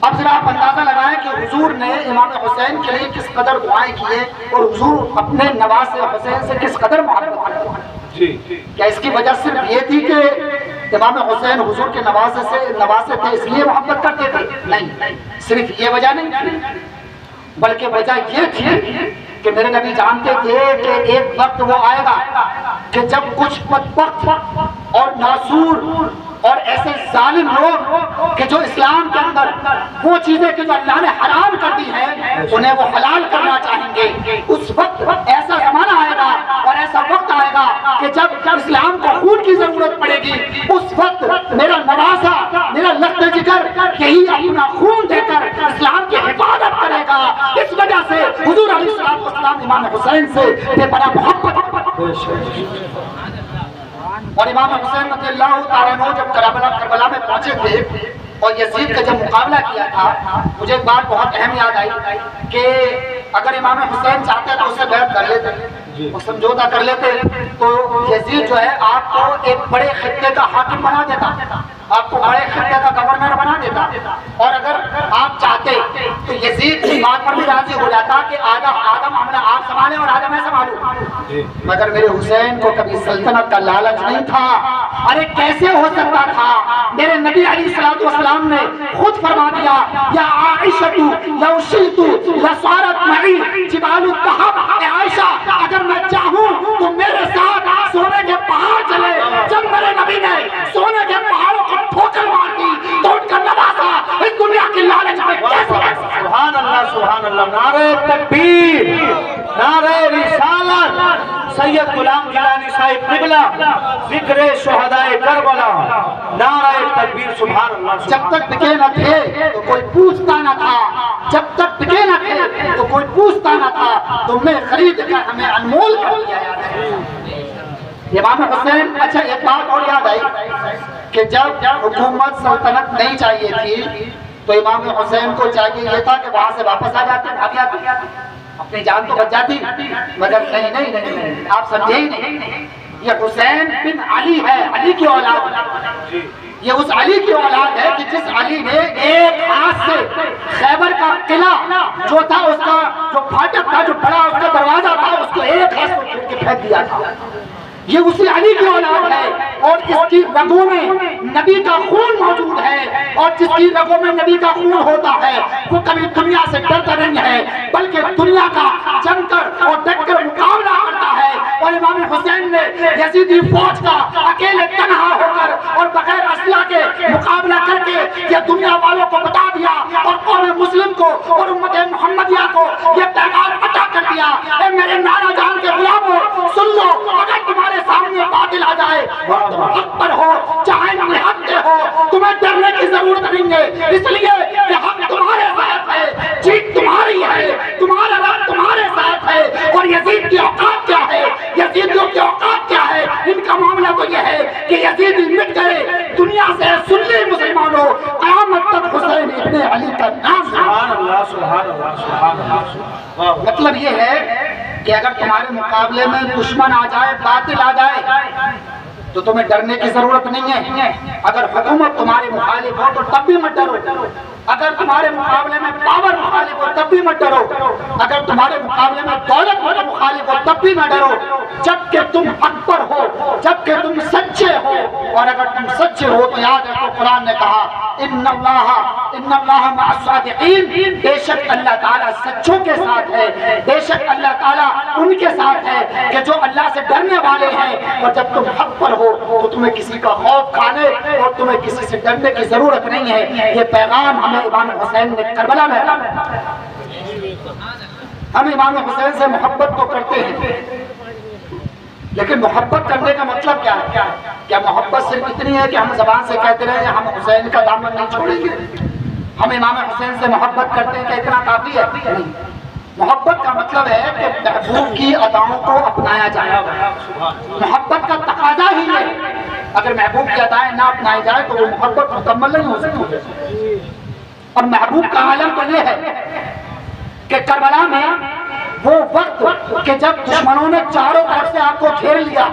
اب ذرا آپ اندازہ لگائیں کہ حضور نے امام حسین کے لیے کس قدر دعائیں کیے اور حضور اپنے نواسے حسین سے کس قدر محبت کرتے ہیں۔ کیا اس کی وجہ صرف یہ تھی کہ امام حسین حضور کے نواسے تھے اس لیے محبت کرتے تھے؟ نہیں، صرف یہ وجہ نہیں تھی، بلکہ وجہ یہ تھی کہ میرے نبی جانتے تھے کہ ایک وقت وہ آئے گا کہ جب کچھ بدبخت اور ناسور اور ایسے ظالم لوگ کہ جو اسلام کے اندر وہ چیزیں کہ جو اللہ نے حرام کر دی ہیں انہیں وہ حلال کرنا چاہیں گے، اس وقت ایسا زمانہ آئے گا اور ایسا وقت آئے گا کہ جب اسلام کو خون کی ضرورت پڑے گی، اس وقت میرا نواسا، میرا لخت جگر یہی اپنا خون دے کر اسلام کی حفاظت کرے گا۔ اس وجہ سے حضور علیہ السلام امام حسین سے بے پناہ محبت۔ اور امام حسین رضی اللہ تعالیٰ عنہ جب کربلا میں پہنچے تھے اور یزید کا جب مقابلہ کیا تھا، مجھے ایک بات بہت اہم یاد آئی کہ اگر امام حسین چاہتے تو اسے بیعت کر لیتے، سمجھوتا کر لیتے، تو یزید جو ہے آپ کو ایک بڑے خطے کا حاکم بنا دیتا، آپ کو بڑے خطے کا گورنر بنا دیتا، اور اگر آپ چاہتے تو یزید کی بات پر بھی راضی ہو جاتا کہ آدم حملہ آپ سنبھالیں اور آدم میں سنبھالوں، مگر میرے حسین کو کبھی سلطنت کا لالچ نہیں تھا۔ ارے کیسے ہو سکتا تھا؟ میرے نبی علیہ السلام نے خود فرما دیا، یا عائشہ لو شئت لصارت معی جبال الذهب، اے عائشہ اگر میں چاہوں تو میرے ساتھ سونے کے پہاڑ چلے۔ جب میرے نبی نے سونے کے پہاڑوں کو ٹھوکر مار دی تو ان کا نواسا اس دنیا کی لالچ میں کیسے؟ سبحان اللہ۔ اللہ، نعرہ تکبیر، نعرہ رسالت، سید غلام گیلانی صاحب قبلہ، ذکر شہدائے کربلا، نعرہ تکبیر، سبحان اللہ۔ جب تک بکے نہ تھے تو کوئی پوچھتا نہ تھا، جب تک بکے نہ تھے تو کوئی پوچھتا نہ تھا، تم نے خرید کر ہمیں انمول کر دیا ہے۔ امام حسین، اچھا ایک بات اور یاد آئی کہ جب حکومت سلطنت نہیں چاہیے تھی تو امام حسین کو چاہیے یہ تھا کہ وہاں سے واپس آ جاتے، بھاگ جاتے، اپنی جان تو بچ جاتی، مگر نہیں، آپ سمجھے ہی نہیں، یہ حسین بن علی ہے، علی کی اولاد ہے، یہ اس علی کی اولاد ہے کہ جس علی نے ایک ہاتھ سے خیبر کا قلعہ جو تھا، اس کا جو پھاٹک تھا، جو بڑا اس کا دروازہ تھا، اس کو ایک ہاتھ سے پھیر کے پھینک دیا تھا۔ یہ اسی علی کی اولاد ہے اور اس کی رگوں میں نبی کا خون موجود ہے، اور جس کی رگوں میں نبی کا خون ہوتا ہے وہ کبھی دنیا سے ڈرتا نہیں ہے، بلکہ دنیا کا جم کر اور ڈٹ کر مقابلہ کرتا ہے۔ اور امام حسین نے یزیدی فوج کا اکیلے تنہا ہو کر اور بغیر اسلحہ کے مقابلہ کر کے یہ دنیا والوں کو بتا دیا اور قوم مسلم کو اور امت محمدیہ کو یہ پیغام عطا کر دیا، اے میرے نانا جان کے غلاموں، سن لو، اگر تمہارے سامنے باطل آ جائے تم حق پر ہو، چاہے نہتے ہو، تمہیں ڈرنے کی ضرورت نہیں ہے، اس لیے کہ حق تمہارے ساتھ ہے، جیت تمہاری ہے، تمہارا رب تمہارے ساتھ ہے۔ اور یزید کی اوقات کیا ہے، یزیدیوں کی اوقات کیا ہے، ان کا معاملہ تو یہ ہے کہ یزیدی مٹ گئے دنیا سے، سنی مسلمانوں، قیامت تک حسین ابن علی کا نام۔ سبحان اللہ، سبحان اللہ، سبحان اللہ۔ مطلب یہ ہے کہ اگر تمہارے مقابلے میں دشمن آ جائے، باطل آ جائے، تو تمہیں ڈرنے کی ضرورت نہیں ہے۔ اگر حکومت تمہاری مخالف ہو تو تب بھی مت ڈرو، اگر تمہارے مقابلے میں پاور مخالف ہو تب بھی مت ڈرو، اگر تمہارے مقابلے میں دولت مخالف ہو تب بھی نہ ڈرو، جب کہ تم حق پر ہو، جب کہ تم سچے ہو۔ اور اگر تم سچے ہو تو یاد رکھو قرآن نے کہا ان اللہ مع الصادقین، بے شک اللہ تعالیٰ سچوں کے ساتھ ہے، بے شک اللہ تعالیٰ ان کے ساتھ ہے کہ جو اللہ سے ڈرنے والے ہیں۔ اور جب تم حق پر ہو تو تمہیں کسی کا خوف کھانے اور تمہیں کسی سے ڈرنے کی ضرورت نہیں ہے۔ یہ پیغام ہمیں امام حسین نے کربلا میں، ہم امام حسین سے محبت تو کرتے ہیں، لیکن محبت کرنے کا مطلب کیا ہے؟ کیا محبت صرف اتنی ہے کہ ہم زبان سے کہتے رہے ہم حسین کا دامن نہیں چھوڑیں گے، ہم امام حسین سے محبت کرتے ہیں، کہ اتنا کافی ہے؟ نہیں، محبت کا مطلب ہے کہ محبوب کی اداؤں کو اپنایا جائے۔ محبت کا تقاضا ہی ہے، اگر محبوب کی ادائیں نہ اپنائی جائے تو وہ محبت مکمل نہیں ہو سکتی۔ اور محبوب کا عالم تو یہ ہے کہ کربلا میں وہ وقت کہ جب دشمنوں نے چاروں طرف سے آپ کو گھیر لیا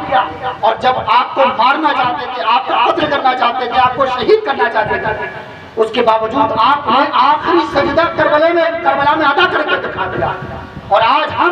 اور جب آپ کو مارنا چاہتے تھے، آپ کو قتل کرنا چاہتے تھے، آپ کو شہید کرنا چاہتے تھے، اس کے باوجود آپ نے آخری سجدہ کربلا میں ادا کر کے دکھا دیا۔ اور آج ہم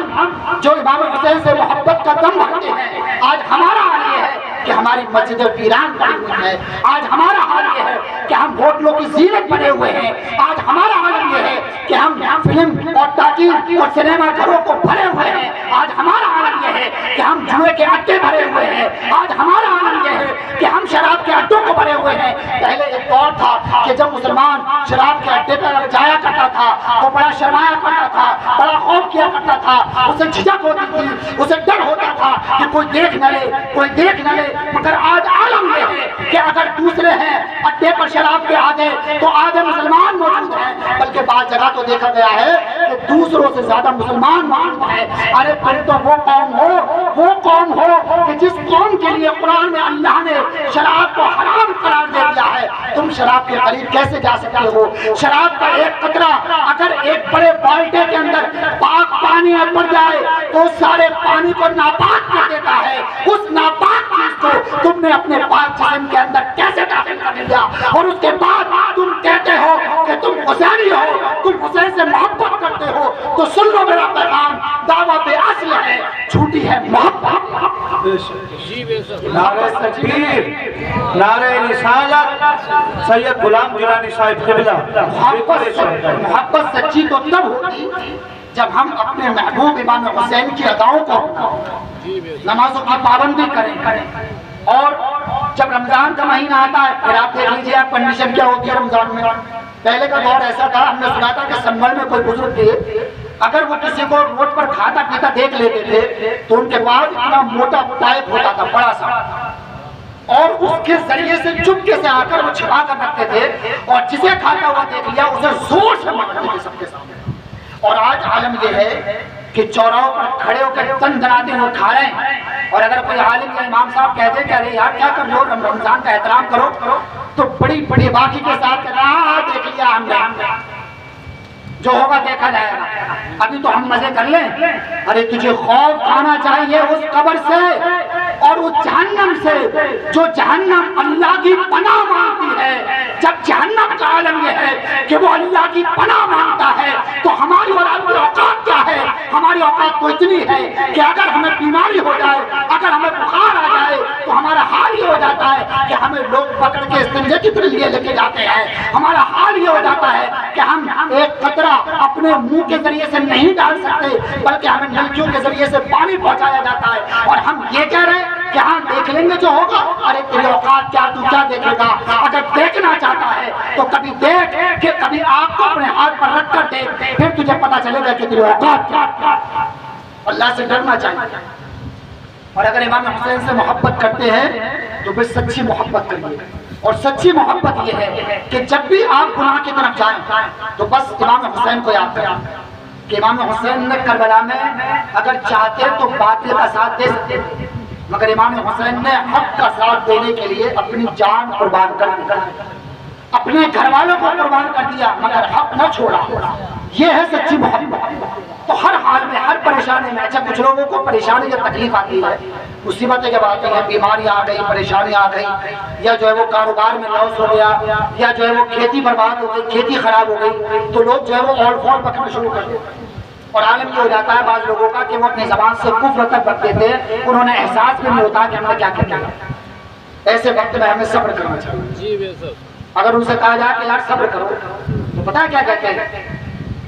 جو امام حسین سے محبت کا دم بھرتے ہیں، آج ہمارا حال یہ ہے کہ ہماری مسجد ویران پڑی ہوئی ہے، آج ہمارا حال یہ ہے کہ ہم ہوٹلوں کی زینت بنے ہوئے ہیں، آج ہمارا حال یہ ہے کہ ہم فلم اور ٹاکیز اور سنیما گھروں کو بھرے ہوئے ہیں، آج ہمارا حال یہ ہے کہ ہم جوئے کے اڈے بھرے ہوئے ہیں، آج ہمارا حال یہ ہے کہ ہم شراب کے اڈوں کو بھرے ہوئے ہیں۔ پہلے ایک دور تھا کہ جب مسلمان شراب کے اڈے پر جایا کرتا تھا وہ بڑا شرمایا کرتا تھا، بڑا خوف کیا کرتا تھا، اسے جھجک ہوتی تھی، اسے ڈر ہوتا تھا کہ کوئی دیکھ نہ لے، کوئی دیکھ نہ لے۔ مگر آج عالم یہ ہے کہ اگر دوسرے ہیں اڈے پر شراب کے آدھے تو آدھے مسلمان موجود ہیں، بلکہ بعض جگہ تو دیکھا گیا ہے کہ دوسروں سے زیادہ مسلمان موجود ہیں۔ ارے تم تو وہ قوم ہو کہ جس قوم کے لیے قرآن میں اللہ نے شراب کو حرام قرار دے دیا ہے، تم شراب کے قریب کیسے جا سکتے ہو؟ شراب کا ایک قطرہ اگر ایک بڑے بالٹے کے اندر پاک پانی میں پڑ جائے تو سارے پانی کو ناپاک کر دیتا ہے، اس ناپاک چیز کو تم نے اپنے پاک جسم کے اندر کیسے داخل کر دیا؟ اور اس کے بعد تم کہتے ہو کہ تم حسینی ہو، تم حسین سے محبت کرتے ہو، تو سن لو میرا پیغام، دعوت اصل ہے، جھوٹی ہے محبت۔ نعرہ تکبیر، نعرہ رسالت، سید غلام گیلانی صاحب قبلہ۔ محبت سچی تو تب ہوگی جب ہم اپنے محبوب امام حسین کی اداؤں کو، نمازوں کی پابندی کریں، اور جب رمضان کا مہینہ آتا ہے پھر آپ دیکھ لیجیے آپ کنڈیشن کیا ہوتی ہے رمضان میں، پہلے کا دور ایسا تھا، ہم نے سنا تھا کہ سنبھل میں کوئی بزرگ تھے، اگر وہ کسی کو روڈ پر کھاتا پیتا دیکھ لیتے تھے تو ان کے پاس اتنا موٹا پائپ ہوتا تھا بڑا سا، اور اس کے ذریعے سے چپکے سے آ کر وہ چھپا کر رکھتے تھے، اور جسے کھاتا ہوا دیکھ لیا اسے زور سے مارتے تھے سب کے سامنے۔ اور آج عالم یہ ہے کہ چوراہوں پر کھڑے ہو کر تن دناتے ہوئے کھا رہے ہیں، اور اگر کوئی عالم یا امام صاحب کہتے کہ ارے یار کیا کر لو، رمضان کا احترام کرو، تو بڑی بڑی باقی کے ساتھ کہنا ہاں دیکھ لیا ہم نے، جو ہوگا دیکھا جائے گا، ابھی تو ہم مزے کر لیں۔ ارے تجھے خوف کھانا چاہیے اس قبر سے اور اس جہنم سے جو جہنم اللہ کی پناہ مانگتی ہے۔ جب جہنم کا عالم یہ ہے کہ وہ اللہ کی پناہ مانگتا ہے تو ہماری اوقات کیا ہے؟ ہماری اوقات تو اتنی ہے کہ اگر ہمیں بیماری ہو جائے، اگر ہمیں بخار آ جائے تو ہمارا حال یہ ہو جاتا ہے کہ ہمیں لوگ پکڑ کے استنجے کے لیے لے کے جاتے ہیں۔ ہمارا حال یہ ہو جاتا ہے کہ ہم ایک قطرہ اپنے منہ کے ذریعے سے نہیں ڈال سکتے، بلکہ ہمیں نلکیوں کے ذریعے سے پانی پہنچایا جاتا ہے، اور ہم یہ کہہ رہے ہیں کہ ہاں دیکھ لیں گے جو ہوگا۔ ارے تیری اوقات کیا، تو کیا دیکھے گا؟ اگر دیکھنا چاہتا ہے تو کبھی دیکھ کہ کبھی آپ کو اپنے ہاتھ پر رکھ کر دیکھ، پھر تجھے پتا چلے گا کہ تیری اوقات کیا۔ اللہ سے ڈرنا چاہیے، اور اگر امام حسین سے محبت کرتے ہیں تو پھر سچی محبت کریے، اور سچی محبت یہ ہے کہ جب بھی آپ گناہ کی طرف جائیں تو بس امام حسین کو یاد کریں کہ امام حسین نے کربلا میں اگر چاہتے تو باطل کا ساتھ دے سکتے تھے، مگر امام حسین نے حق کا ساتھ دینے کے لیے اپنی جان قربان کر دی، اپنے گھر والوں کو قربان کر دیا، مگر حق نہ چھوڑا۔ یہ ہے سچی محبت۔ تو ہر حال میں، ہر پریشانی میں، اچھا کچھ لوگوں کو پریشانی یا تکلیف آتی ہے، مصیبتیں جب آتی ہیں، بیماریاں آ گئی، پریشانی آ گئی، یا جو ہے وہ کاروبار میں لاس ہو گیا، یا جو ہے وہ کھیتی برباد ہو گئی، کھیتی خراب ہو گئی، تو لوگ جو ہے وہ اور فون پکڑنا شروع کر دیتے ہیں، اور عالم یہ ہو جاتا ہے بعض لوگوں کا کہ وہ اپنی زبان سے کفر تک رکھ دیتے ہیں، انہوں نے احساس بھی نہیں ہوتا کہ ہم نے کیا کیا۔ ایسے وقت میں ہمیں صبر کرنا چاہیے۔ اگر ان سے کہا جائے کہ یار صبر کرو تو پتہ کیا کہتے ہیں؟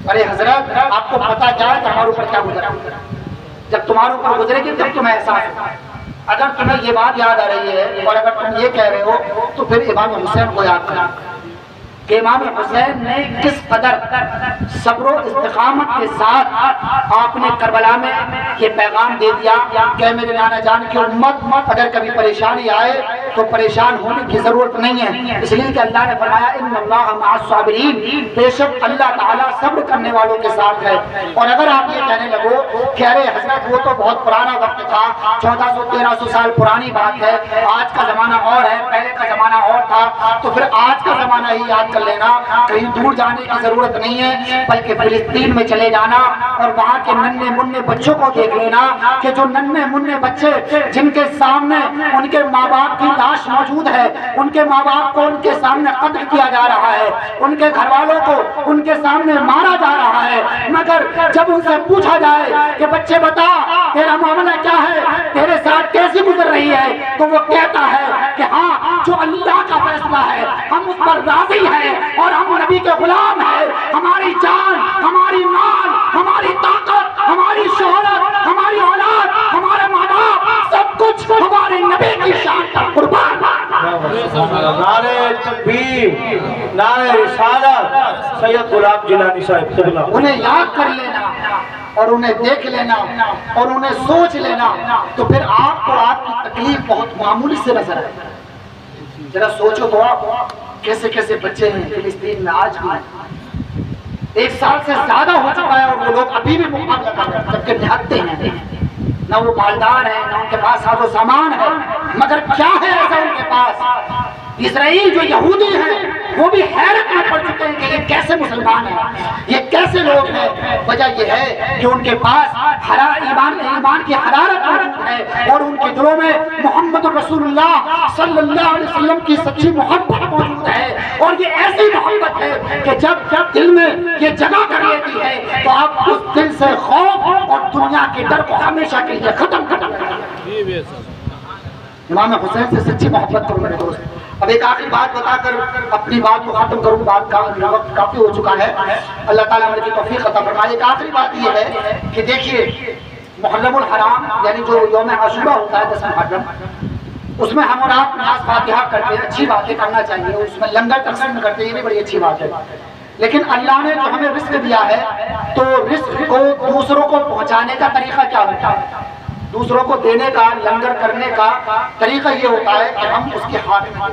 ارے حضرت آپ کو پتا کیا ہے کہ ہمارے اوپر کیا گزرا؟ جب تمہارے اوپر گزرے گی تب تمہیں احساس ہوگا۔ اگر تمہیں یہ بات یاد آ رہی ہے اور اگر تم یہ کہہ رہے ہو تو پھر امام حسین کو یاد کرنا کہ امام حسین نے کس قدر صبر و استقامت کے ساتھ آپ نے کربلا میں یہ پیغام دے دیا کہ میرے نانا جان کی امت اگر کبھی پریشانی آئے تو پریشان ہونے کی ضرورت نہیں ہے، اس لیے کہ اللہ نے فرمایا ان اللہ مع الصابرین، بے شک اللہ تعالیٰ صبر کرنے والوں کے ساتھ ہے۔ اور اگر آپ یہ کہنے لگو کہ ارے حضرت وہ تو بہت پرانا وقت تھا، 1400-1300 سال پرانی بات ہے، آج کا زمانہ اور ہے، پہلے کا زمانہ اور تھا، تو پھر آج کا زمانہ ہی یاد کر لینا، کہیں دور جانے کی ضرورت نہیں ہے، بلکہ فلسطین میں چلے جانا اور وہاں کے ننھے منھے بچوں کو دیکھ لینا کہ جو ننھے منھے بچے جن کے سامنے ان کے ماں باپ کی لاش موجود ہے، ان کے ماں باپ کو ان کے سامنے قتل کیا جا رہا ہے، ان کے گھر والوں کو ان کے سامنے مارا جا رہا ہے، مگر جب ان سے پوچھا جائے کہ بچے بتا تیرا معاملہ کیا ہے، تیرے ساتھ کیسی گزر رہی ہے، تو وہ کہتا ہے کہ ہاں جو اللہ کا فیصلہ ہے ہم اس پر راضی ہیں اور ہم نبی کے غلام ہیں، ہماری جان، ہماری مال، ہماری طاقت، ہماری شہرت، ہماری اولاد، ہمارے ماں باپ، سب کچھ ہمارے نبی کی شان پر قربان۔ نعرہ تکبیر، نعرہ رسالت، سید غلام جیلانی صاحب قبلہ۔ انہیں یاد کر لینا اور انہیں دیکھ لینا اور انہیں سوچ لینا تو پھر آپ کو آپ کی تکلیف بہت معمولی سے نظر آئے گی۔ ذرا سوچو تو کیسے کیسے بچے ہیں فلسطین میں آج بھی، 1 سال سے زیادہ ہو چکا ہے اور وہ لوگ ابھی بھی مقابلہ کر رہے ہیں، جبکہ نہتے ہیں، نہ وہ مالدار ہیں، نہ ان کے پاس ساز و سامان ہے، مگر کیا ہے ایسا ان کے پاس؟ اسرائیل جو یہودی ہیں وہ بھی حیرت میں پڑ چکے ہیں کہ یہ کیسے مسلمان ہیں، یہ کیسے لوگ ہیں۔ وجہ یہ ہے کہ ان کے پاس ایمان کی حرارت موجود ہے اور ان کے دلوں میں محمد رسول اللہ صلی اللہ علیہ وسلم کی سچی محبت موجود ہے، اور یہ ایسی محبت ہے کہ جب دل میں یہ جگہ کر لیتی ہے تو آپ اس دل سے خوف اور دنیا کے ڈر کو ہمیشہ کے لیے ختم کر دیتے ہیں۔ امام حسین سے سچی محبت کرو میرے دوست۔ اب ایک آخری بات بتا کر اپنی بات کو ختم کروں، بات کا وقت کافی ہو چکا ہے، اللہ تعالیٰ میرے کی توفیق عطا فرمائے۔ ایک آخری بات یہ ہے کہ دیکھیے محرم الحرام یعنی جو یوم عاشورہ ہوتا ہے 10 محرم، اس میں ہم اور آپ نماز فاتحہ کرتے ہیں، اچھی باتیں کرنا چاہیے، اس میں لنگر تقسیم کرتے ہیں، یہ بھی بڑی اچھی بات ہے، لیکن اللہ نے جو ہمیں رزق دیا ہے تو رزق کو دوسروں کو پہنچانے کا طریقہ کیا ہوتا ہے؟ دوسروں کو دینے کا، لنگر کرنے کا طریقہ یہ ہوتا ہے کہ ہم اس کے ہاتھ میں،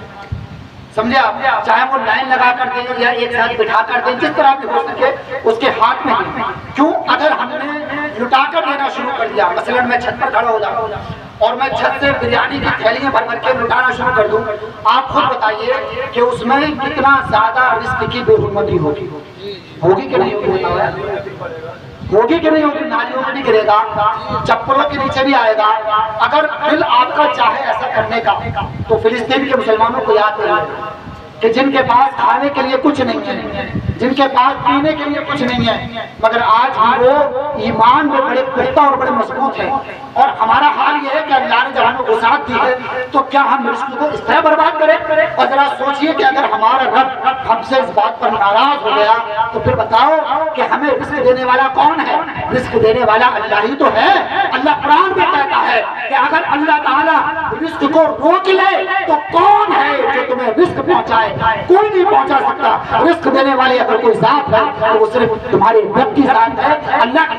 سمجھے آپ، چاہے وہ لائن لگا کر دیں یا ایک ساتھ بٹھا کر دیں، جس طرح بھی ہو سکے اس کے ہاتھ میں دیں۔ کیوں؟ اگر ہم نے لٹا کر دینا شروع کر دیا، مثلا میں چھت پر کھڑا ہو جاؤں اور میں چھت سے بریانی کی تھیلیاں بھر کر کے لٹانا شروع کر دوں، آپ خود بتائیے کہ اس میں کتنا زیادہ رزق کی بے حرمتی ہوگی کہ نہیں ہوگی؟ ہوگی کہ نہیں ہوگی؟ نالیوں میں بھی گرے گا، چپلوں کے نیچے بھی آئے گا۔ اگر دل آپ کا چاہے ایسا کرنے کا تو فلسطین کے مسلمانوں کو یاد کریے کہ جن کے پاس کھانے کے لیے کچھ نہیں ہے، جن کے پاس پینے کے لیے کچھ نہیں ہے، مگر آج بھی وہ ایمان میں بڑے پختہ اور بڑے مضبوط ہیں، اور ہمارا حال یہ ہے کہ اللہ نے جب ہمیں وسعت دی ہے تو کیا ہم رزق کو اس طرح برباد کریں؟ اور ذرا سوچئے کہ اگر ہمارا رب ہم سے اس بات پر ناراض ہو گیا تو پھر بتاؤ کہ ہمیں رزق دینے والا کون ہے؟ رزق دینے والا اللہ ہی تو ہے۔ اللہ قرآن میں کہتا ہے کہ اگر اللہ تعالیٰ رزق کو روک لے تو کون ہے جو تمہیں رزق پہنچائے؟ کوئی نہیں پہنچا سکتا۔ رزق دینے والے اگر کوئی ذات ہے تو وہ صرف تمہارے رب کی ذات ہے، اللہ۔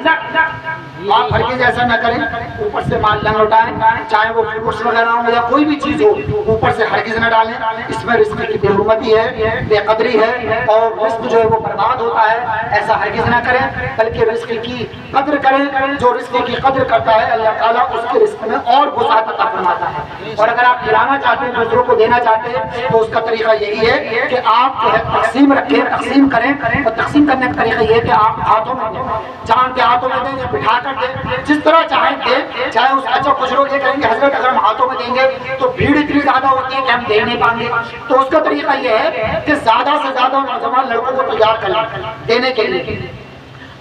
آپ ہرگز ایسا نہ کریں اوپر سے مال نہ لوٹائیں، چاہے وہ فروٹس وغیرہ ہو یا کوئی بھی چیز ہو، اوپر سے ہرگز نہ ڈالیں، اس میں رزق کی بے حرمتی ہے، بے قدری ہے، اور رزق جو ہے وہ برباد ہوتا ہے۔ ایسا ہرگز نہ کریں، بلکہ رزق کی قدر کریں۔ جو رزق کی قدر کرتا ہے اللہ تعالیٰ اس کے رزق میں اور وسعت عطا فرماتا ہے۔ اور اگر آپ کھلانا چاہتے ہیں، دوسروں کو دینا چاہتے ہیں، تو اس کا طریقہ یہی ہے کہ آپ جو ہے تقسیم رکھیں، تقسیم کریں، اور تقسیم کرنے کا طریقہ یہ ہے کہ آپ ہاتھوں میں دیں، جان کے ہاتھوں میں دیں یا بٹھا کر دیں، جس طرح چاہیں دیں۔ چاہے اس اچھا کچھ لوگ یہ کہیں گے حضرت اگر ہم ہاتھوں میں دیں گے تو بھیڑ اتنی زیادہ ہوتی ہے کہ ہم دے نہیں پائیں گے، تو اس کا طریقہ یہ ہے کہ زیادہ سے زیادہ نوجوان لڑکوں کو تیار کر لیں دینے کے لیے،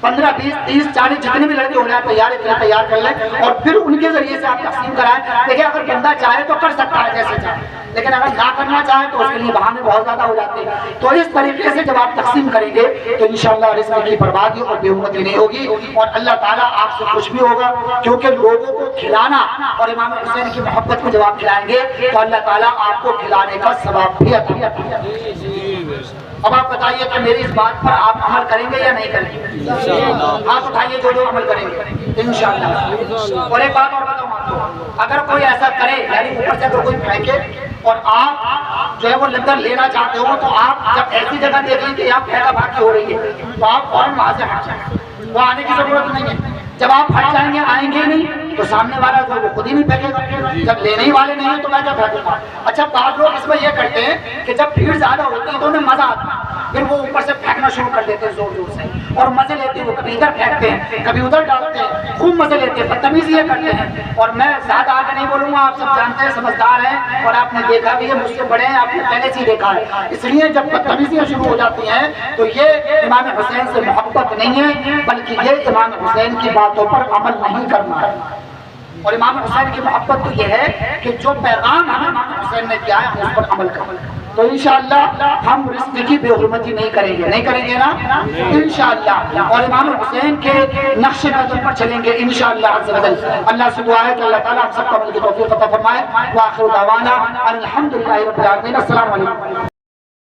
15 20 30 40 جتنے بھی لڑکے ہو جائیں تیار کر لیں، اور پھر ان کے ذریعے سے آپ تقسیم کرائیں۔ دیکھیں اگر بندہ چاہے تو کر سکتا ہے جیسے چاہے، لیکن اگر نہ کرنا چاہے تو اس کے لیے بہانے بہت زیادہ ہو جاتے ہیں۔ تو اس طریقے سے جب آپ تقسیم کریں گے تو انشاءاللہ رزق کی بربادی اور بے حرمتی نہیں ہوگی، اور اللہ تعالیٰ آپ سے خوش بھی ہوگا، کیونکہ لوگوں کو کھلانا اور امام حسین کی محبت میں جب آپ کھلائیں گے تو اللہ تعالیٰ آپ کو کھلانے کا ثواب بھی عطا کرے گا۔ اب آپ بتائیے کہ میری اس بات پر آپ عمل کریں گے یا نہیں کریں گے؟ آپ اٹھائیے جو عمل کریں گے انشاءاللہ۔ اور ایک بات اور بتاؤں آپ کو، اگر کوئی ایسا کرے یعنی اوپر سے اگر کوئی پھینکے اور آپ جو ہے وہ لنگر لینا چاہتے ہو، تو آپ جب ایسی جگہ دیکھیں کہ یہاں پھینکا بھاکی ہو رہی ہے تو آپ فوراً وہاں سے ہٹ جائیں، وہ آنے کی ضرورت نہیں ہے۔ جب آپ ہٹ جائیں گے، آئیں گے نہیں، تو سامنے والا جو وہ خود ہی نہیں پھینکے گا۔ جب لینے ہی والے نہیں ہیں تو میں کیا پھینکوں گا؟ اچھا بعض لوگ اس میں یہ کرتے ہیں کہ جب بھیڑ زیادہ ہوتی ہے تو انہیں مزہ آتا ہے، پھر وہ اوپر سے پھینکنا شروع کر دیتے ہیں زور زور سے، اور مزے لیتے ہیں، وہ کبھی ادھر پھینکتے ہیں کبھی ادھر ڈالتے ہیں، خوب مزے لیتے ہیں، بدتمیزی یہ کرتے ہیں۔ اور میں زیادہ آگے نہیں بولوں گا، آپ سب جانتے ہیں، سمجھدار ہیں، اور آپ نے دیکھا بھی ہے، مجھ سے بڑے ہیں، آپ نے پہلے سے ہی دیکھا ہے۔ اس لیے جب بدتمیزیاں شروع ہو جاتی ہیں تو یہ امام حسین سے محبت نہیں ہے، بلکہ یہ امام حسین کی باتوں پر عمل نہیں کرنا ہے۔ اور امام حسین کی محبت تو یہ ہے کہ جو پیغام ہمیں امام حسین نے دیا ہے ہم اس پر عمل کریں۔ تو انشاءاللہ ہم رزق کی بے حرمتی نہیں کریں گے نا انشاءاللہ، اور امام حسین کے نقش قدم پر چلیں گے انشاءاللہ عز و جل۔ اللہ سے دعا ہے کہ اللہ تعالیٰ ہم سب کو عمل کی توفیق عطا فرمائے۔ وآخر دعوانا ان الحمدللہ رب العالمین۔ السلام علیکم۔